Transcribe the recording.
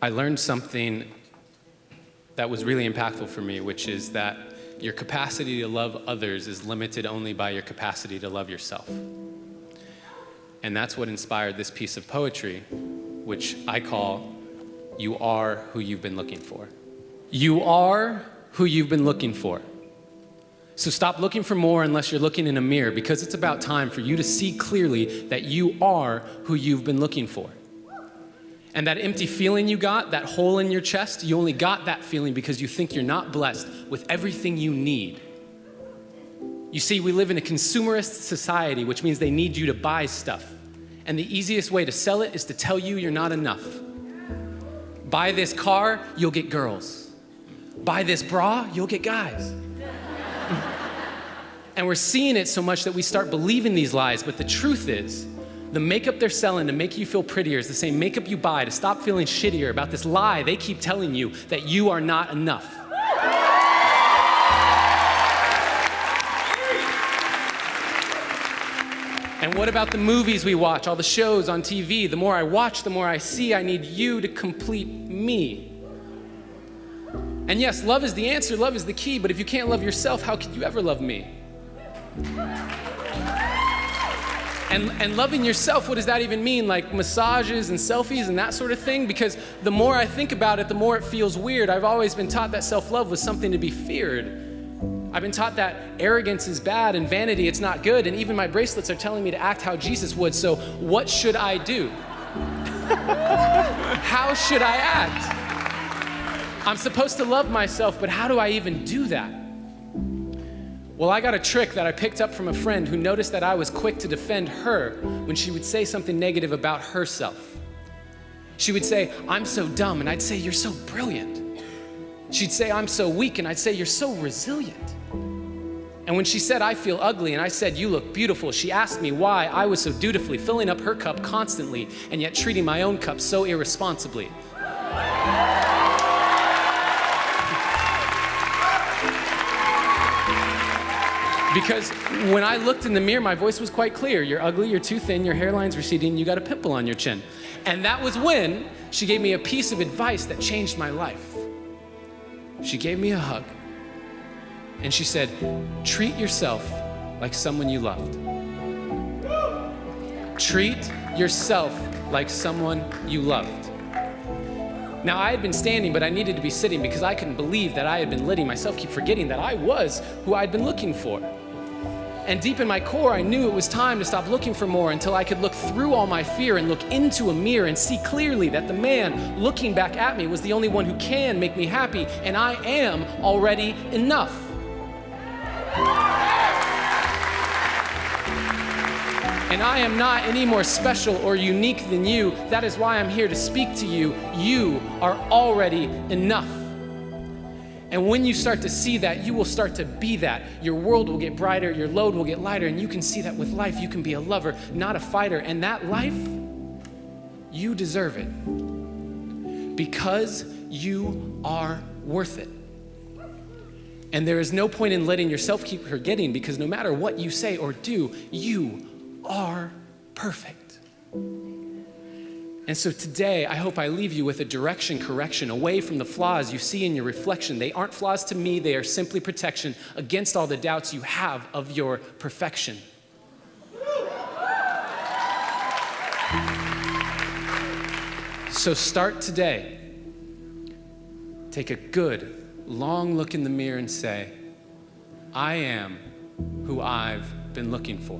I learned something that was really impactful for me, which is that your capacity to love others is limited only by your capacity to love yourself. And that's what inspired this piece of poetry, which I call, "You are who you've been looking for." You are who you've been looking for. So stop looking for more unless you're looking in a mirror, because it's about time for you to see clearly that you are who you've been looking for. And that empty feeling you got, that hole in your chest, you only got that feeling because you think you're not blessed with everything you need. You see, we live in a consumerist society, which means they need you to buy stuff. And the easiest way to sell it is to tell you you're not enough. Buy this car, you'll get girls. Buy this bra, you'll get guys. And we're seeing it so much that we start believing these lies, but the truth is, the makeup they're selling to make you feel prettier is the same makeup you buy to stop feeling shittier about this lie they keep telling you that you are not enough. And what about the movies we watch, all the shows on TV? The more I watch, the more I see I need you to complete me. And yes, love is the answer, love is the key, but if you can't love yourself, how could you ever love me? And loving yourself, what does that even mean? Like massages and selfies and that sort of thing? Because the more I think about it, the more it feels weird. I've always been taught that self-love was something to be feared. I've been taught that arrogance is bad and vanity, it's not good. And even my bracelets are telling me to act how Jesus would. So what should I do? How should I act? I'm supposed to love myself, but how do I even do that? Well, I got a trick that I picked up from a friend who noticed that I was quick to defend her when she would say something negative about herself. She would say, "I'm so dumb," and I'd say, "You're so brilliant." She'd say, "I'm so weak," and I'd say, "You're so resilient." And when she said, "I feel ugly," and I said, "You look beautiful," she asked me why I was so dutifully filling up her cup constantly and yet treating my own cup so irresponsibly. Because when I looked in the mirror, my voice was quite clear. You're ugly, you're too thin, your hairline's receding, you got a pimple on your chin. And that was when she gave me a piece of advice that changed my life. She gave me a hug. And she said, "Treat yourself like someone you loved." Treat yourself like someone you loved. Now, I had been standing, but I needed to be sitting because I couldn't believe that I had been letting myself keep forgetting that I was who I'd been looking for. And deep in my core, I knew it was time to stop looking for more until I could look through all my fear and look into a mirror and see clearly that the man looking back at me was the only one who can make me happy, and I am already enough. And I am not any more special or unique than you. That is why I'm here to speak to you. You are already enough. And when you start to see that, you will start to be that. Your world will get brighter, your load will get lighter, and you can see that with life, you can be a lover, not a fighter. And that life, you deserve it. Because you are worth it. And there is no point in letting yourself keep forgetting, because no matter what you say or do, you are perfect. And so today, I hope I leave you with a direction correction away from the flaws you see in your reflection. They aren't flaws to me, they are simply protection against all the doubts you have of your perfection. So start today. Take a good, long look in the mirror and say, "I am who I've been looking for."